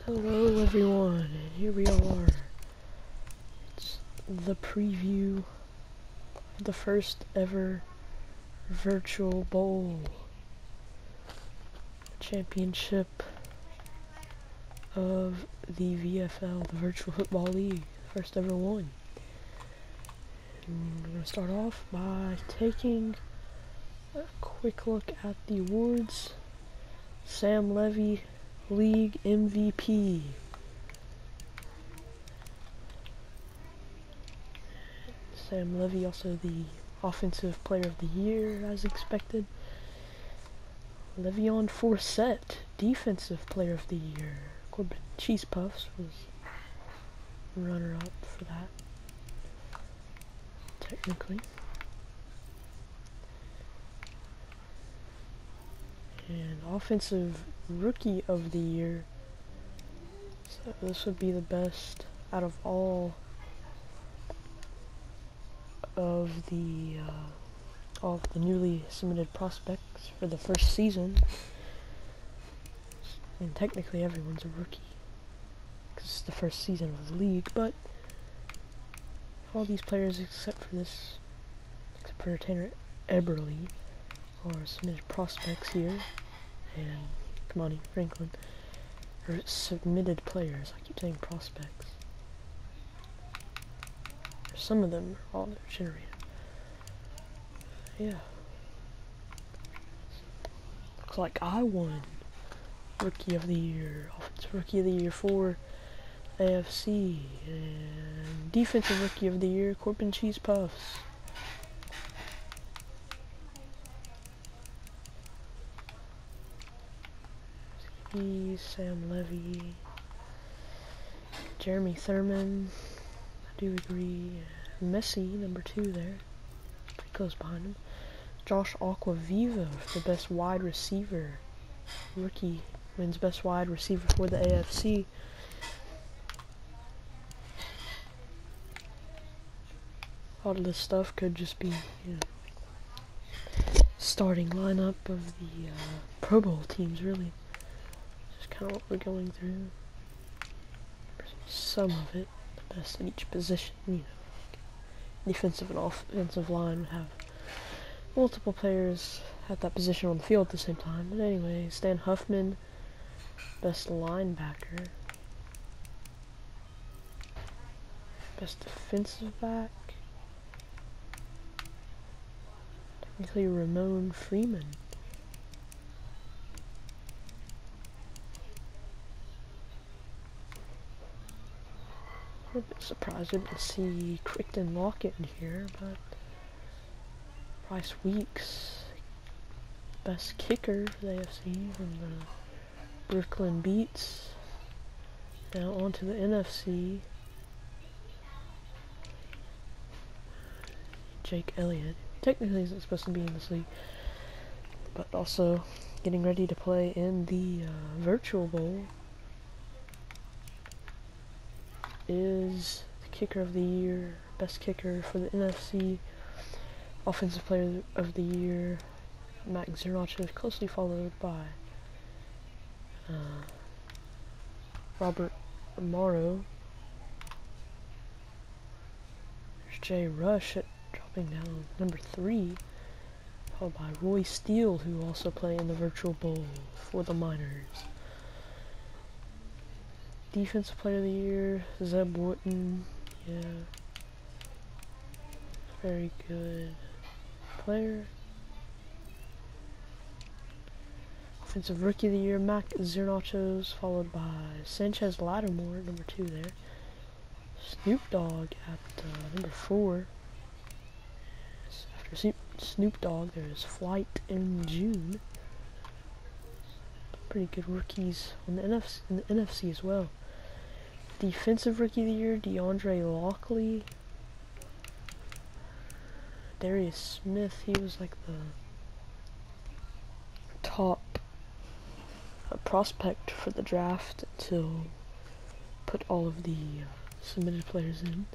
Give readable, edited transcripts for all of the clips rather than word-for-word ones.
Hello everyone, and here we are. It's the preview of the first ever virtual bowl championship of the VFL, the Virtual Football League, first ever one. And we're going to start off by taking a quick look at the awards. Sam Levy, League MVP. Sam Levy, also the Offensive Player of the Year, as expected. Le'Veon Forsett, Defensive Player of the Year. Corbin Cheese Puffs was runner-up for that, technically. And Offensive Rookie of the Year. So this would be the best out of all of the newly submitted prospects for the first season. And technically everyone's a rookie because it's the first season of the league, but all these players except for Tanner Eberle are submitted prospects here, and Kamani Franklin are submitted players. I keep saying prospects. Some of them are all generated. Yeah. Looks like I won Rookie of the Year, Offensive Rookie of the Year for AFC, and Defensive Rookie of the Year, Corbin Cheese Puffs. Sam Levy, Jeremy Thurman, I do agree. Messi, number 2 there, pretty close behind him. Josh Aquaviva, the best wide receiver. Rookie wins best wide receiver for the AFC. A lot of this stuff could just be, starting lineup of the Pro Bowl teams, really. Just kind of what we're going through. Some of it, the best at each position, Defensive and offensive line would have multiple players at that position on the field at the same time. But anyway, Stan Huffman, best linebacker. Best defensive back. Technically Ramon Freeman. I'm a bit surprised I didn't see Crichton Lockett in here, but Bryce Weeks, best kicker for the AFC from the Brooklyn Beats. Now on to the NFC. Jake Elliott. Technically isn't supposed to be in this league, but also getting ready to play in the Virtual Bowl is the Kicker of the Year, best kicker for the NFC, Offensive Player of the Year, Max Zernacho, closely followed by Robert Morrow. There's Jay Rush dropping down number 3, followed by Roy Steele, who also play in the Virtual Bowl for the Miners. Defensive Player of the Year, Zeb Wooten, very good player. Offensive Rookie of the Year, Mac Zernachos, followed by Sanchez Lattimore, number 2 there. Snoop Dogg at number 4. After Snoop Dogg, there's Flight in June. Pretty good rookies on the NFC as well. Defensive Rookie of the Year, DeAndre Lockley. Darius Smith, he was like the top prospect for the draft until put all of the submitted players in.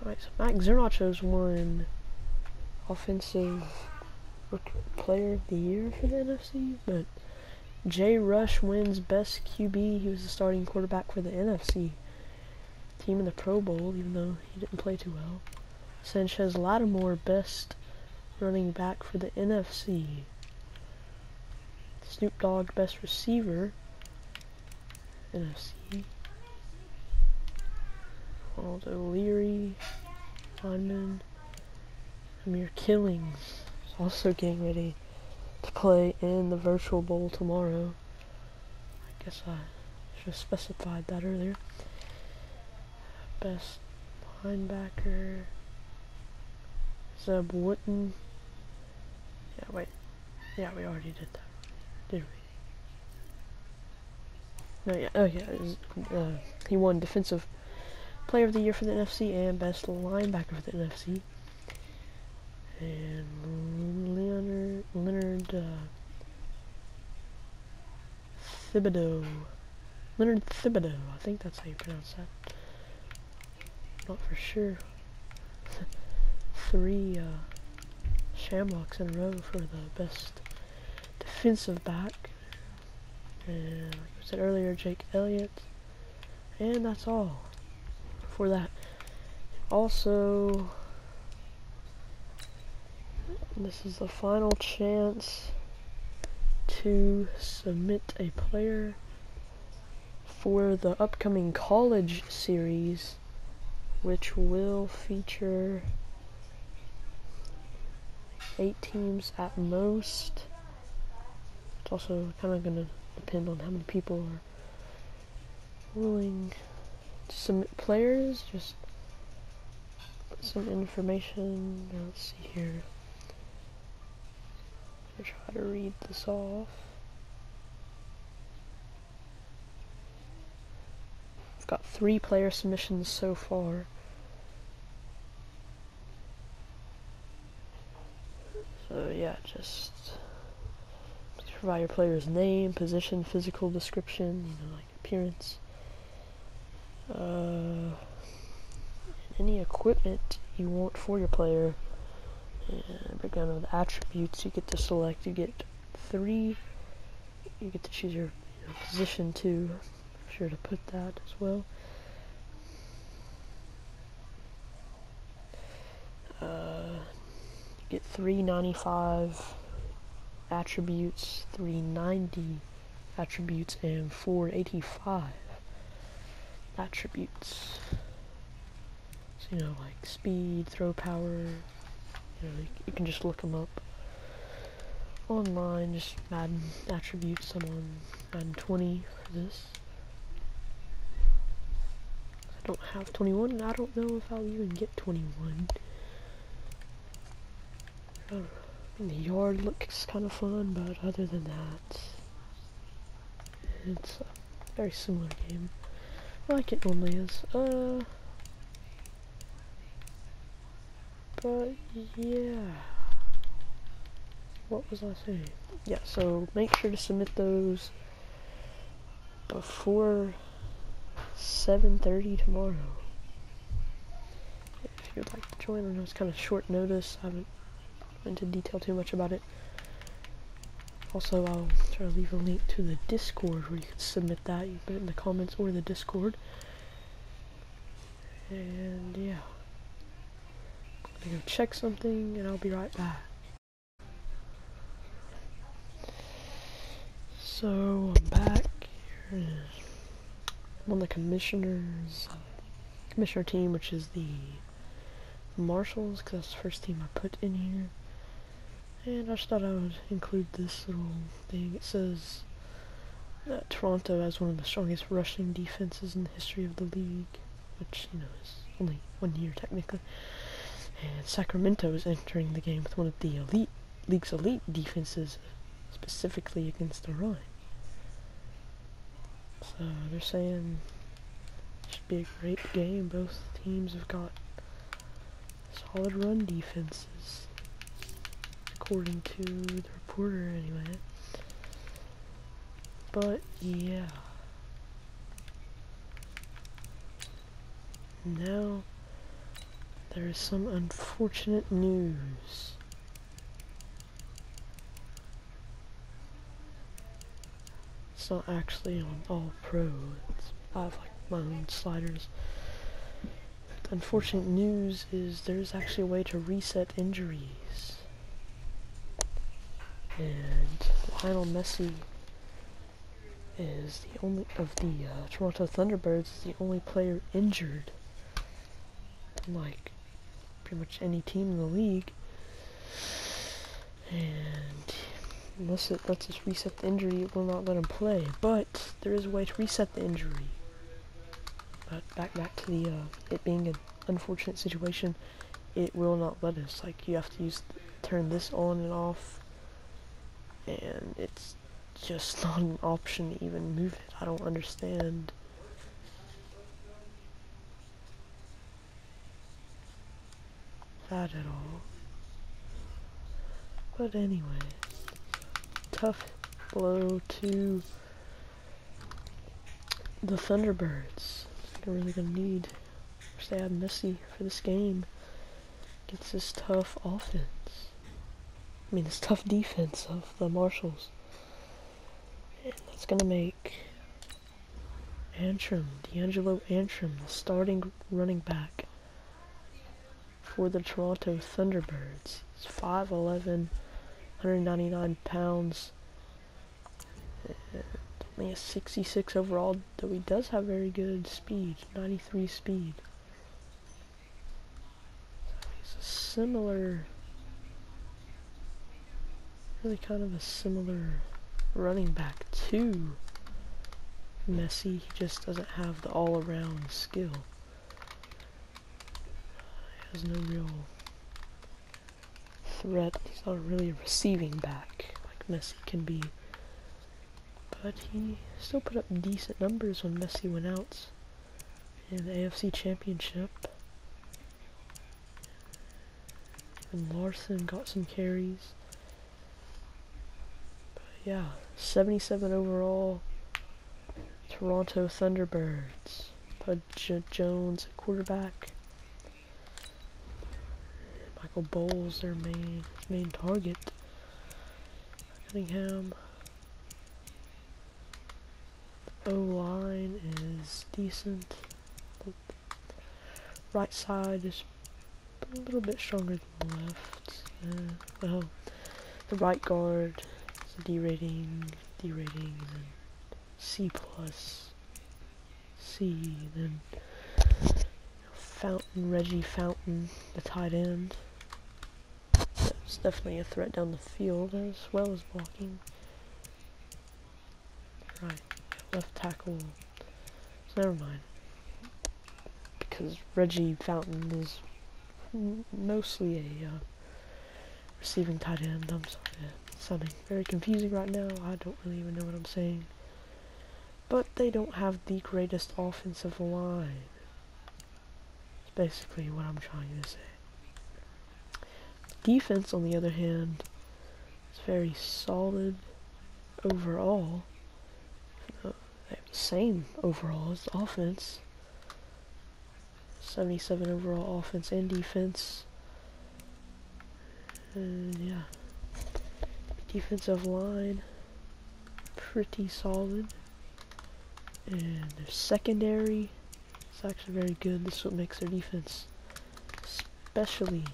Alright, so Max Zernachos won Offensive Player of the Year for the NFC, but Jay Rush wins Best QB. He was the starting quarterback for the NFC team in the Pro Bowl, even though he didn't play too well. Sanchez Lattimore, Best running back for the NFC. Snoop Dogg, Best Receiver, NFC. Ronald O'Leary, lineman. Amir Killings is also getting ready to play in the Virtual Bowl tomorrow. I guess I should have specified that earlier. Best linebacker, Zeb Wooten. Yeah, wait. Yeah, we already did that, did we? No, yeah. Oh, yeah. He won Defensive Player of the Year for the NFC and Best Linebacker for the NFC. And Leonard Thibodeau. Leonard Thibodeau, I think that's how you pronounce that. Not for sure. 3 Shamrocks in a row for the best defensive back. And like I said earlier, Jake Elliott. And that's all for that. Also, this is the final chance to submit a player for the upcoming college series, which will feature 8 teams at most. It's also kind of going to depend on how many people are willing to submit players. Just put some information. Let's see here. I'll try to read this off. I've got 3 player submissions so far. So yeah, just provide your player's name, position, physical description, you know, like appearance. Any equipment you want for your player. And breakdown of the attributes you get to select. You get 3. You get to choose your position too. Be sure to put that as well. You get 395 attributes, 390 attributes, and 485 attributes. So, you know, like speed, throw power. You know, you can just look them up online, just Madden attributes. I'm on Madden 20 for this. I don't have 21, and I don't know if I'll even get 21. I don't know. The yard looks kind of fun, but other than that, it's a very similar game, like it normally is. But yeah, what was I saying? Yeah, so make sure to submit those before 7:30 tomorrow. If you'd like to join, I know it's kind of short notice. I haven't went into detail too much about it. Also, I'll try to leave a link to the Discord where you can submit that. You can put it in the comments or the Discord. And yeah. I'm gonna go check something and I'll be right back. So I'm back here. I'm on the commissioner team, which is the Marshals, because that's the first team I put in here. And I just thought I would include this little thing. It says that Toronto has one of the strongest rushing defenses in the history of the league, which, you know, is only 1 year technically. And Sacramento is entering the game with one of the league's elite defenses, specifically against the run. So they're saying it should be a great game. Both teams have got solid run defenses, according to the reporter anyway. But yeah. Now there is some unfortunate news. It's not actually on All Pro. I have like my own sliders. The unfortunate news is there's actually a way to reset injuries. And Lionel Messi is the only of the Toronto Thunderbirds is the only player injured. Like pretty much any team in the league. And unless it lets us reset the injury, it will not let him play. But there is a way to reset the injury. But back to the it being an unfortunate situation, it will not let us. Like you have to turn this on and off, and it's just not an option to even move it. I don't understand. That at all. But anyway, tough blow to the Thunderbirds. They're really gonna need, wish they had Messi for this game against this tough offense. I mean, this tough defense of the Marshals. And that's gonna make Antrim, D'Angelo Antrim, the starting running back for the Toronto Thunderbirds. He's 5'11", 199 pounds, and only a 66 overall, though he does have very good speed, 93 speed. So he's a similar, really kind of a similar running back to Messi. He just doesn't have the all-around skill. He has no real threat. He's not really a receiving back like Messi can be. But he still put up decent numbers when Messi went out in the AFC Championship. And Larson got some carries. But yeah, 77 overall. Toronto Thunderbirds. Pudge Jones at quarterback. Michael Bowles, their main target. Cunningham. O-line is decent. The right side is a little bit stronger than the left. Well, the right guard is a D rating, and then C+, C, then Reggie Fountain, the tight end. That's definitely a threat down the field as well as blocking. Right. Left tackle, so never mind, because Reggie Fountain is mostly a receiving tight end. I'm sorry, it's sounding very confusing right now. I don't really even know what I'm saying, but they don't have the greatest offensive line. That's basically what I'm trying to say. Defense, on the other hand, is very solid overall. They have the same overall as the offense. 77 overall offense and defense. And yeah. Defensive line, pretty solid. And their secondary is actually very good. This is what makes their defense especially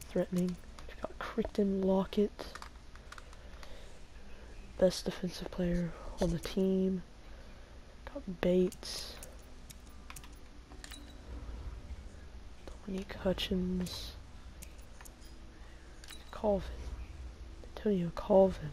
threatening. We've got Crichton Lockett, best defensive player on the team. Got Bates, Dominique Hutchins, Colvin, Antonio Colvin.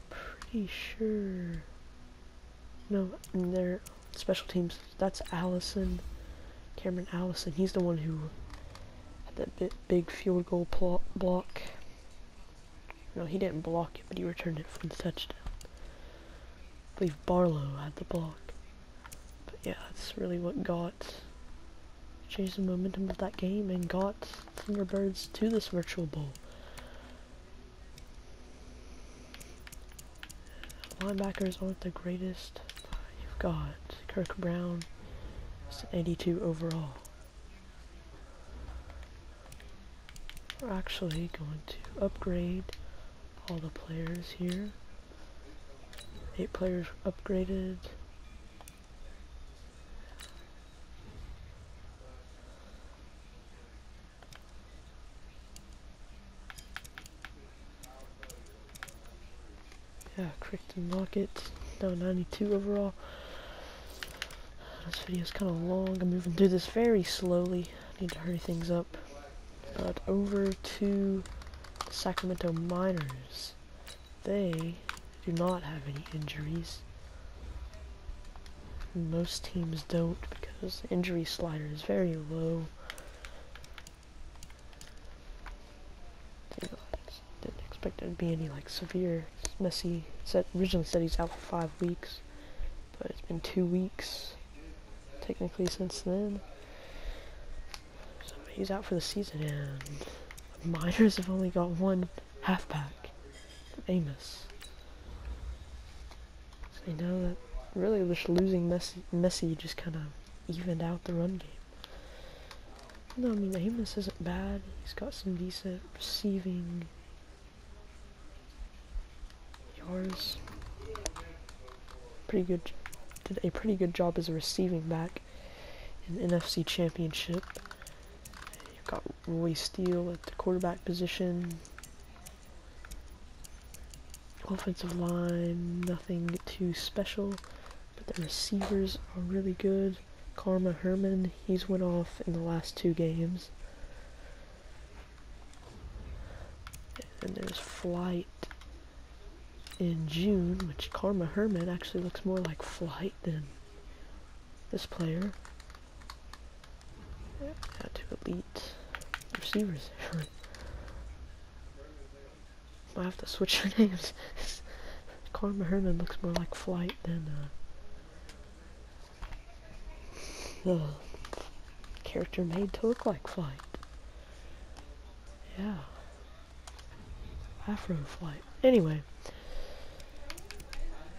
Pretty sure. No, their special teams. That's Allison, Cameron Allison. He's the one who had that big field goal block. No, he didn't block it, but he returned it for the touchdown. I believe Barlow had the block. But yeah, that's really what changed the momentum of that game and got Thunderbirds to this virtual bowl. Linebackers aren't the greatest. You've got Kirk Brown, it's an 82 overall. we're actually going to upgrade all the players here. 8 players upgraded. Yeah, Crichton Lockett, now 92 overall. This video is kind of long. I'm moving through this very slowly. I need to hurry things up. But over to Sacramento Miners. They do not have any injuries. Most teams don't because the injury slider is very low. Didn't expect there to be any like severe. Messi originally said he's out for 5 weeks, but it's been 2 weeks technically since then. So he's out for the season, and the Miners have only got 1 halfback, Amos. So you know that really just losing Messi just kind of evened out the run game. No, I mean Amos isn't bad. He's got some decent receiving yards. Did a pretty good job as a receiving back in the NFC Championship. You've got Roy Steele at the quarterback position. Offensive line, nothing too special, but the receivers are really good. Karma Herman, he's went off in the last 2 games. And there's Flight in June, which Karma Herman actually looks more like Flight than this player. Yeah, 2 elite receivers there. I have to switch their names. Karma Herman looks more like Flight than the character made to look like Flight. Yeah. Afro Flight. Anyway.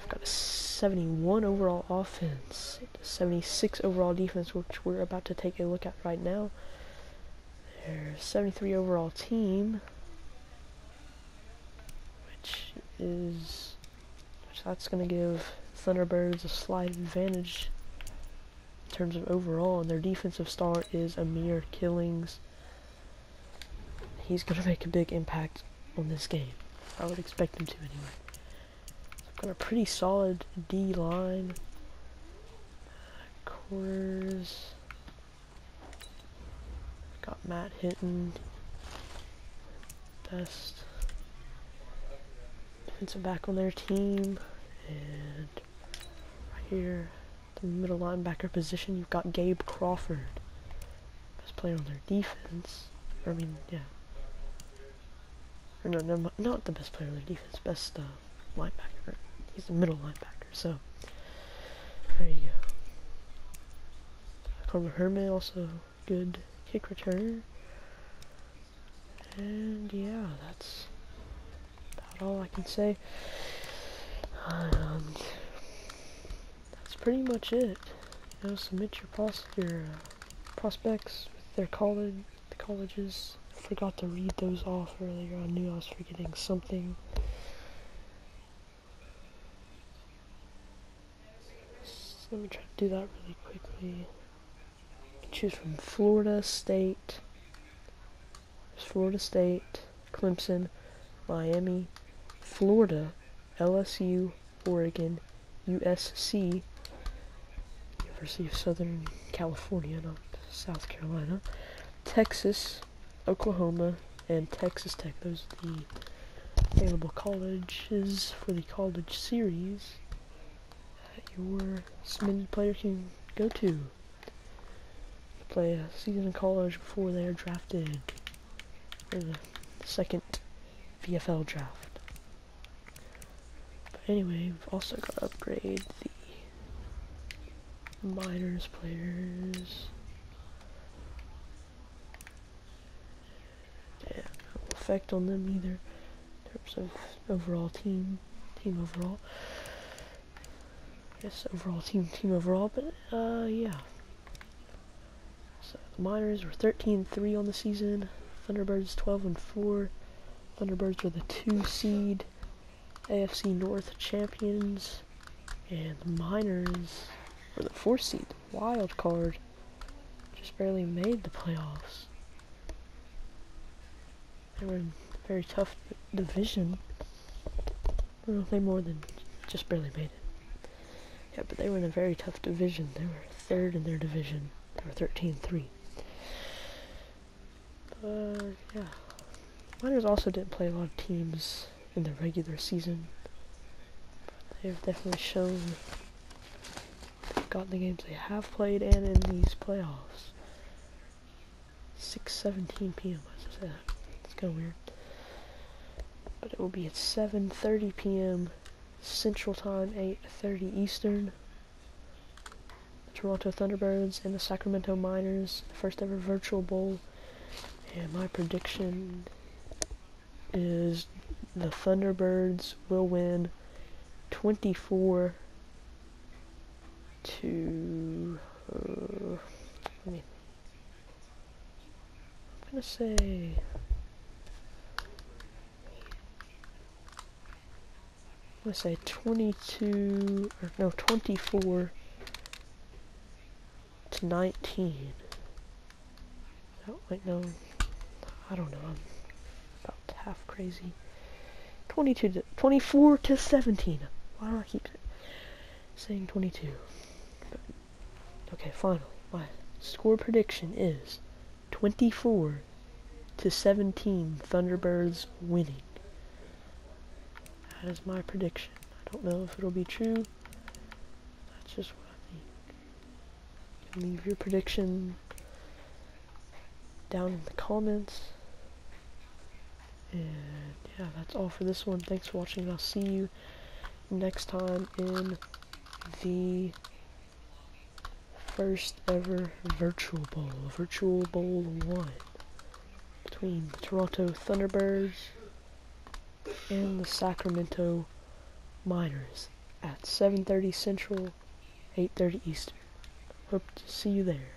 I've got a 71 overall offense, 76 overall defense, which we're about to take a look at right now. There's 73 overall team, which that's going to give Thunderbirds a slight advantage in terms of overall, and their defensive star is Amir Killings. He's going to make a big impact on this game. I would expect him to anyway. So I've got a pretty solid D line. Corners. Got Matt Hinton. Best defensive back on their team. And right here, the middle linebacker position, you've got Gabe Crawford. Best player on their defense. I mean, yeah. Or no, not the best player on their defense. Best linebacker. He's the middle linebacker. So, there you go. Karma Herman, also good kick returner. And yeah, that's about all I can say. That's pretty much it. You know, submit your prospects with their colleges. I forgot to read those off earlier. I knew I was forgetting something. So let me try to do that really quickly. Choose from Florida State. There's Florida State, Clemson, Miami, Florida, LSU, Oregon, USC, University of Southern California, not South Carolina, Texas, Oklahoma, and Texas Tech. Those are the available colleges for the college series that your submitted player can go to. Play a season in college before they are drafted for the second VFL draft. But anyway, we've also got to upgrade the Miners players. Yeah, no effect on them either in terms of overall team overall. I guess overall team overall, but yeah. So the Miners were 13-3 on the season, Thunderbirds 12-4. Thunderbirds are the 2 seed, AFC North champions, and the Miners were the 4 seed, wild card. Just barely made the playoffs. They were in a very tough division. Well, they more than just barely made it. Yeah, but they were in a very tough division. They were 3rd in their division. They were 13-3. Yeah. Miners also didn't play a lot of teams in the regular season. They've definitely shown they've gotten the games they have played and in these playoffs. 6:17 p.m. as I said. It's kind of weird. But it will be at 7:30 p.m. Central Time, 8:30 Eastern. The Toronto Thunderbirds and the Sacramento Miners, first ever virtual bowl. And my prediction is the Thunderbirds will win 24 to I'm gonna say 24 to 19. Oh, wait, no, I don't know, I'm about half crazy. 24 to 17. Why do I keep saying 22? But, okay, finally, my score prediction is 24 to 17. Thunderbirds winning. That is my prediction. I don't know if it'll be true. That's just what I think. Leave your prediction down in the comments. And yeah, that's all for this one. Thanks for watching. I'll see you next time in the first ever Virtual Bowl. Virtual Bowl 1 between the Toronto Thunderbirds and the Sacramento Miners at 7:30 Central, 8:30 Eastern. Hope to see you there.